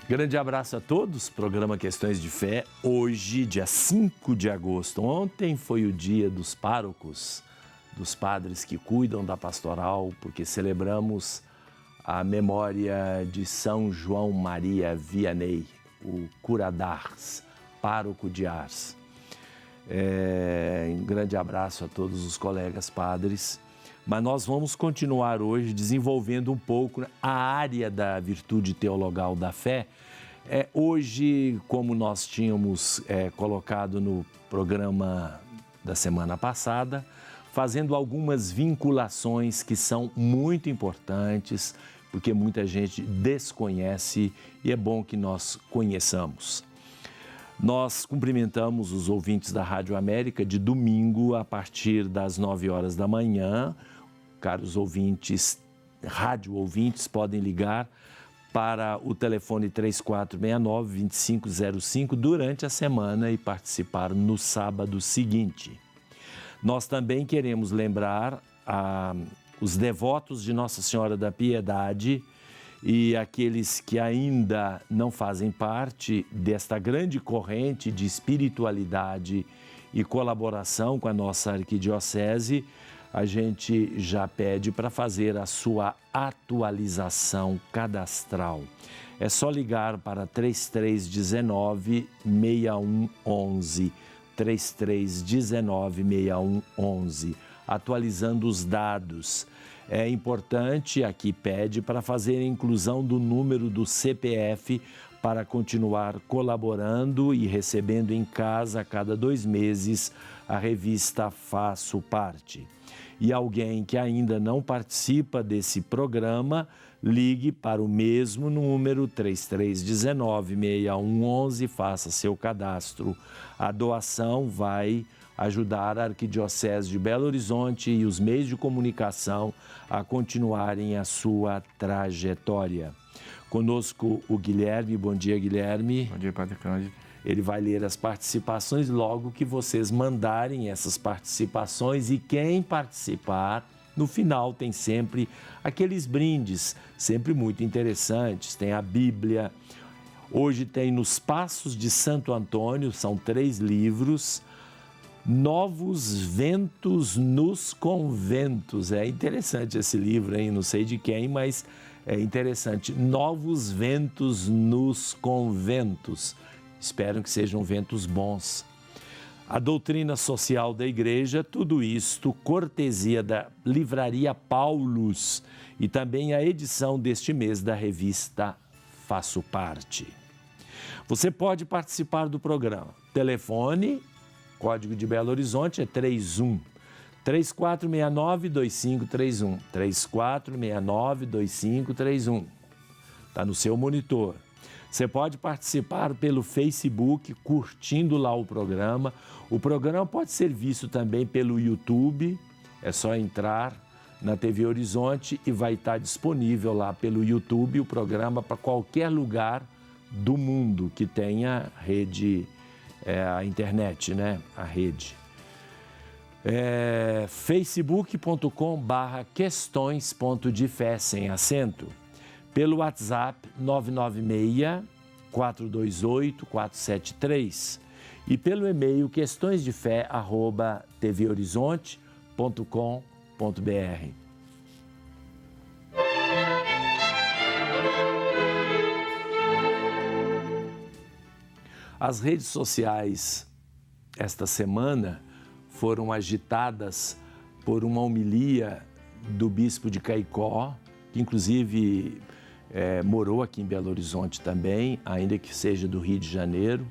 Grande abraço a todos, programa Questões de Fé, hoje, dia 5 de agosto. Ontem foi o dia dos párocos, dos padres que cuidam da pastoral, porque celebramos a memória de São João Maria Vianney, o cura d'Ars, pároco de Ars. Um grande abraço a todos os colegas padres. Mas nós vamos continuar hoje desenvolvendo um pouco a área da virtude teologal da fé. Hoje, como nós tínhamos colocado no programa da semana passada, fazendo algumas vinculações que são muito importantes, porque muita gente desconhece e é bom que nós conheçamos. Nós cumprimentamos os ouvintes da Rádio América de domingo a partir das 9 horas da manhã. Caros ouvintes, rádio ouvintes, podem ligar para o telefone 3469-2505 durante a semana e participar no sábado seguinte. Nós também queremos lembrar os devotos de Nossa Senhora da Piedade e aqueles que ainda não fazem parte desta grande corrente de espiritualidade e colaboração com a nossa arquidiocese. A gente já pede para fazer a sua atualização cadastral. É só ligar para 3319-6111, 3319-6111, atualizando os dados. É importante, aqui pede, para fazer a inclusão do número do CPF para continuar colaborando e recebendo em casa a cada 2 meses a revista Faço Parte. E alguém que ainda não participa desse programa, ligue para o mesmo número 3319-6111, faça seu cadastro. A doação vai ajudar a Arquidiocese de Belo Horizonte e os meios de comunicação a continuarem a sua trajetória. Conosco o Guilherme. Bom dia, Guilherme. Bom dia, Padre Cândido. Ele vai ler as participações logo que vocês mandarem essas participações, e quem participar, no final tem sempre aqueles brindes, sempre muito interessantes. Tem a Bíblia, hoje tem Nos Passos de Santo Antônio, são 3 livros, Novos Ventos nos Conventos. É interessante esse livro, hein? Não sei de quem, mas é interessante. Novos Ventos nos Conventos. Espero que sejam ventos bons. A doutrina social da igreja, tudo isto, cortesia da Livraria Paulus, e também a edição deste mês da revista Faço Parte. Você pode participar do programa. Telefone, código de Belo Horizonte é 31 3469-2531. 3469-2531. Está no seu monitor. Você pode participar pelo Facebook, curtindo lá o programa. O programa pode ser visto também pelo YouTube. É só entrar na TV Horizonte e vai estar disponível lá pelo YouTube o programa para qualquer lugar do mundo que tenha rede, a internet, né? A rede. facebook.com/questões.de-fé sem acento. Pelo WhatsApp 996-428-473 e pelo e-mail questõesdefé@tvhorizonte.com.br. As redes sociais esta semana foram agitadas por uma homilia do bispo de Caicó, que inclusive morou aqui em Belo Horizonte também, ainda que seja do Rio de Janeiro,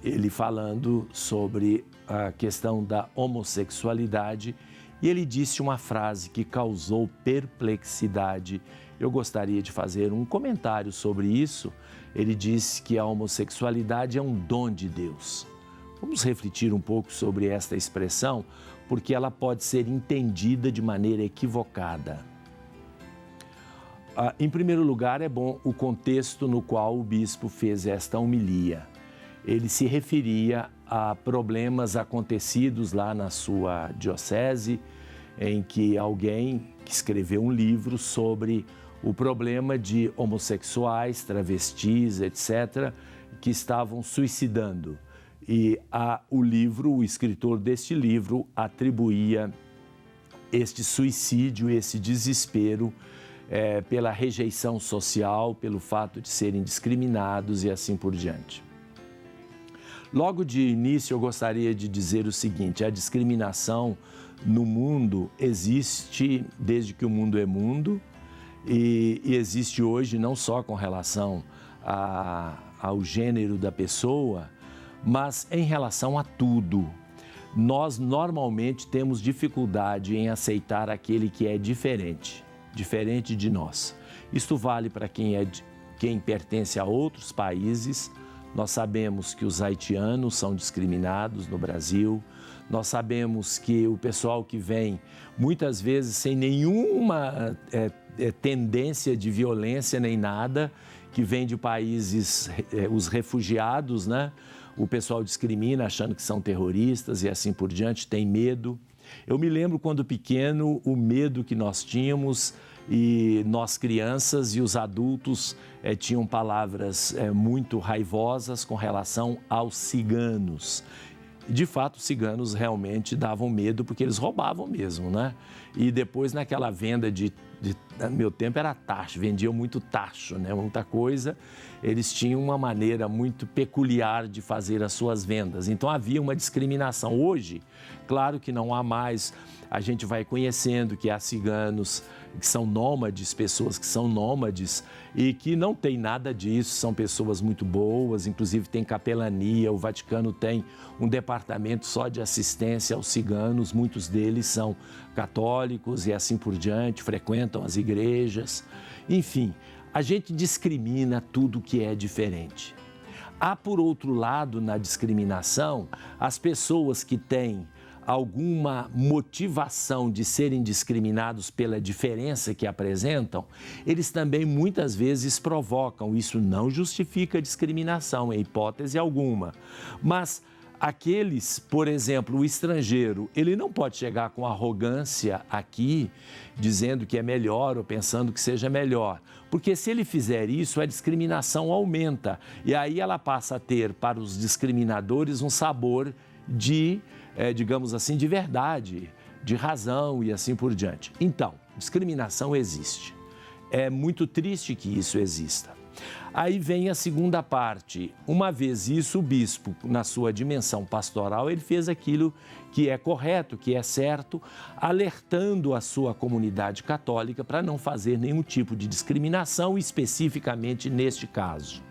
ele falando sobre a questão da homossexualidade, e ele disse uma frase que causou perplexidade. Eu gostaria de fazer um comentário sobre isso. Ele disse que a homossexualidade é um dom de Deus. Vamos refletir um pouco sobre esta expressão, porque ela pode ser entendida de maneira equivocada. Em primeiro lugar, é bom o contexto no qual o bispo fez esta homilia. Ele se referia a problemas acontecidos lá na sua diocese, em que alguém que escreveu um livro sobre o problema de homossexuais, travestis, etc., que estavam suicidando. E o escritor deste livro atribuía este suicídio, esse desespero pela rejeição social, pelo fato de serem discriminados e assim por diante. Logo de início, eu gostaria de dizer o seguinte: a discriminação no mundo existe desde que o mundo é mundo e existe hoje não só com relação ao gênero da pessoa, mas em relação a tudo. Nós normalmente temos dificuldade em aceitar aquele que é diferente de nós. Isto vale para quem pertence a outros países. Nós sabemos que os haitianos são discriminados no Brasil. Nós sabemos que o pessoal que vem, muitas vezes sem nenhuma tendência de violência nem nada, que vem de países, os refugiados, né? O pessoal discrimina achando que são terroristas e assim por diante, tem medo. Eu me lembro quando pequeno, o medo que nós tínhamos, e nós crianças e os adultos tinham palavras muito raivosas com relação aos ciganos. De fato, os ciganos realmente davam medo porque eles roubavam mesmo, né? E depois naquela venda no meu tempo era tacho, vendiam muito tacho, né? Muita coisa. Eles tinham uma maneira muito peculiar de fazer as suas vendas. Então havia uma discriminação. Hoje, claro que não há mais. A gente vai conhecendo que há ciganos que são nômades, pessoas que são nômades e que não tem nada disso, são pessoas muito boas, inclusive tem capelania, o Vaticano tem um departamento só de assistência aos ciganos, muitos deles são católicos e assim por diante, frequentam as igrejas. Enfim, a gente discrimina tudo que é diferente. Há, por outro lado, na discriminação, as pessoas que têm alguma motivação de serem discriminados pela diferença que apresentam, eles também muitas vezes provocam. Isso não justifica a discriminação, em hipótese alguma. Mas aqueles, por exemplo, o estrangeiro, ele não pode chegar com arrogância aqui, dizendo que é melhor ou pensando que seja melhor. Porque se ele fizer isso, a discriminação aumenta. E aí ela passa a ter, para os discriminadores, um sabor de digamos assim, de verdade, de razão e assim por diante. Então, discriminação existe. É muito triste que isso exista. Aí vem a segunda parte. Uma vez isso, o bispo, na sua dimensão pastoral, ele fez aquilo que é correto, que é certo, alertando a sua comunidade católica para não fazer nenhum tipo de discriminação, especificamente neste caso.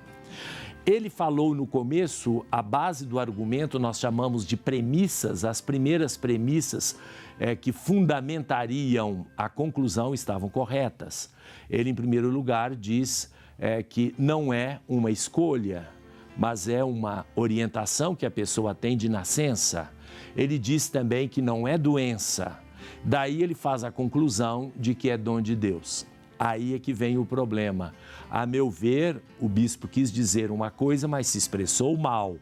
Ele falou no começo, a base do argumento nós chamamos de premissas, as primeiras premissas que fundamentariam a conclusão estavam corretas. Ele, em primeiro lugar, diz que não é uma escolha, mas é uma orientação que a pessoa tem de nascença. Ele diz também que não é doença. Daí ele faz a conclusão de que é dom de Deus. Aí é que vem o problema. A meu ver, o bispo quis dizer uma coisa, mas se expressou mal.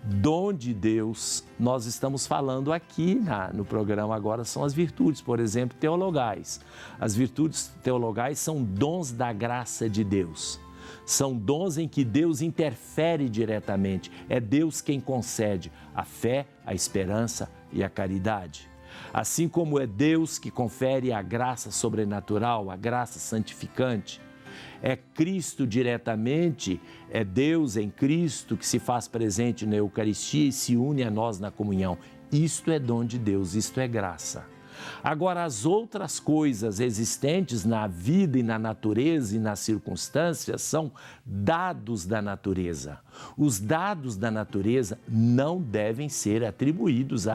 Dom de Deus, nós estamos falando aqui no programa agora, são as virtudes, por exemplo, teologais. As virtudes teologais são dons da graça de Deus. São dons em que Deus interfere diretamente. É Deus quem concede a fé, a esperança e a caridade. Assim como é Deus que confere a graça sobrenatural, a graça santificante, é Cristo diretamente, é Deus em Cristo que se faz presente na Eucaristia e se une a nós na comunhão. Isto é dom de Deus, isto é graça. Agora, as outras coisas existentes na vida e na natureza e nas circunstâncias são dados da natureza. Os dados da natureza não devem ser atribuídos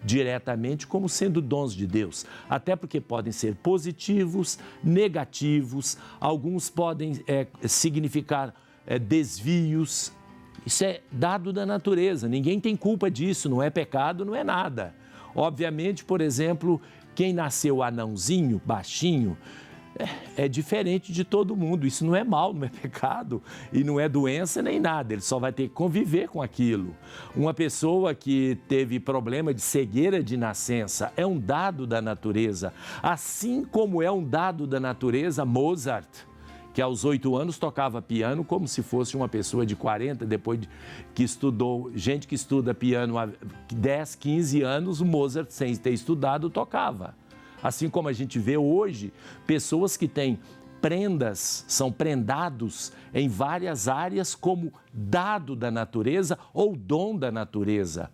diretamente como sendo dons de Deus, até porque podem ser positivos, negativos, alguns podem significar desvios. Isso é dado da natureza, ninguém tem culpa disso, não é pecado, não é nada. Obviamente, por exemplo, quem nasceu anãozinho, baixinho, é diferente de todo mundo. Isso não é mal, não é pecado e não é doença nem nada. Ele só vai ter que conviver com aquilo. Uma pessoa que teve problema de cegueira de nascença é um dado da natureza. Assim como é um dado da natureza Mozart. que aos 8 anos tocava piano como se fosse uma pessoa de 40, que estudou, gente que estuda piano há 10, 15 anos, o Mozart, sem ter estudado, tocava. Assim como a gente vê hoje pessoas que têm prendas, são prendados em várias áreas como dado da natureza ou dom da natureza.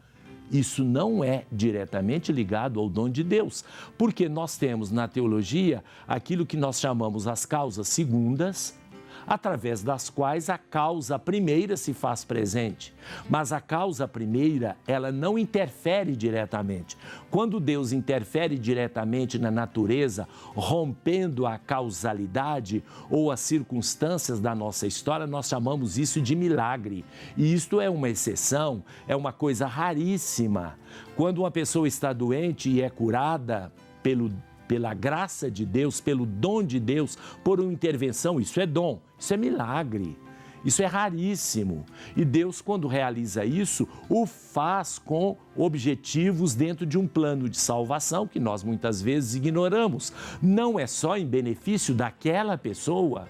Isso não é diretamente ligado ao dom de Deus, porque nós temos na teologia aquilo que nós chamamos as causas segundas, através das quais a causa primeira se faz presente. Mas a causa primeira, ela não interfere diretamente. Quando Deus interfere diretamente na natureza, rompendo a causalidade ou as circunstâncias da nossa história, nós chamamos isso de milagre. E isto é uma exceção, é uma raríssima. Quando uma pessoa está doente e é curada pela graça de Deus, pelo dom de Deus, por uma intervenção, isso é dom, isso é milagre, isso é raríssimo. E Deus, quando realiza isso, o faz com objetivos dentro de um plano de salvação que nós muitas vezes ignoramos. Não é só em benefício daquela pessoa,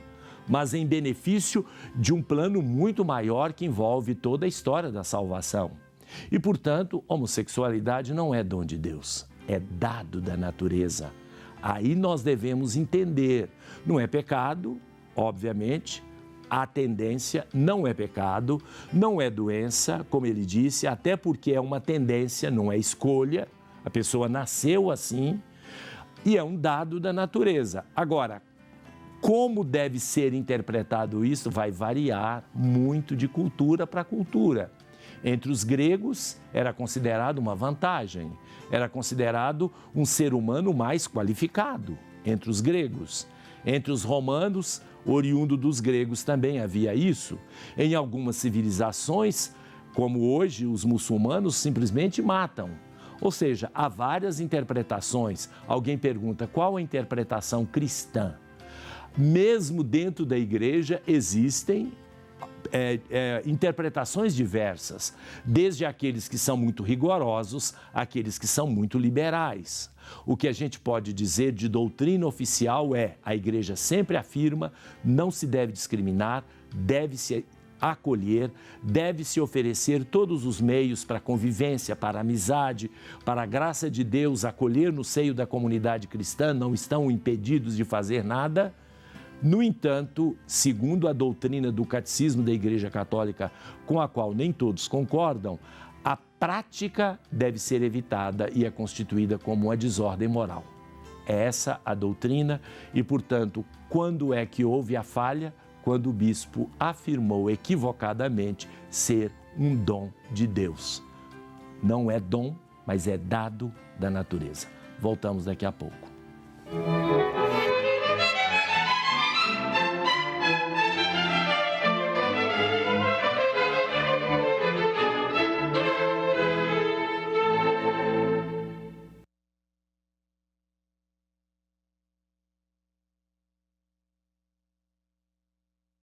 mas em benefício de um plano muito maior que envolve toda a história da salvação. E, portanto, homossexualidade não é dom de Deus, é dado da natureza. Aí nós devemos entender, não é pecado, obviamente, a tendência não é pecado, não é doença, como ele disse, até porque é uma tendência, não é escolha, a pessoa nasceu assim e é um dado da natureza. Agora, como deve ser interpretado isso vai variar muito de cultura para cultura. Entre os gregos era considerado uma vantagem, era considerado um ser humano mais qualificado entre os gregos. Entre os romanos, oriundo dos gregos, também havia isso. Em algumas civilizações, como hoje, os muçulmanos simplesmente matam. Ou seja, há várias interpretações. Alguém pergunta qual a interpretação cristã? Mesmo dentro da igreja existem interpretações diversas, desde aqueles que são muito rigorosos, aqueles que são muito liberais. O que a gente pode dizer de doutrina oficial é: a igreja sempre afirma, não se deve discriminar, deve-se acolher, deve-se oferecer todos os meios para a convivência, para a amizade, para a graça de Deus, acolher no seio da comunidade cristã, não estão impedidos de fazer nada. No entanto, segundo a doutrina do Catecismo da Igreja Católica, com a qual nem todos concordam, a prática deve ser evitada e é constituída como uma desordem moral. É essa a doutrina e, portanto, quando é que houve a falha? Quando o bispo afirmou equivocadamente ser um dom de Deus. Não é dom, mas é dado da natureza. Voltamos daqui a pouco.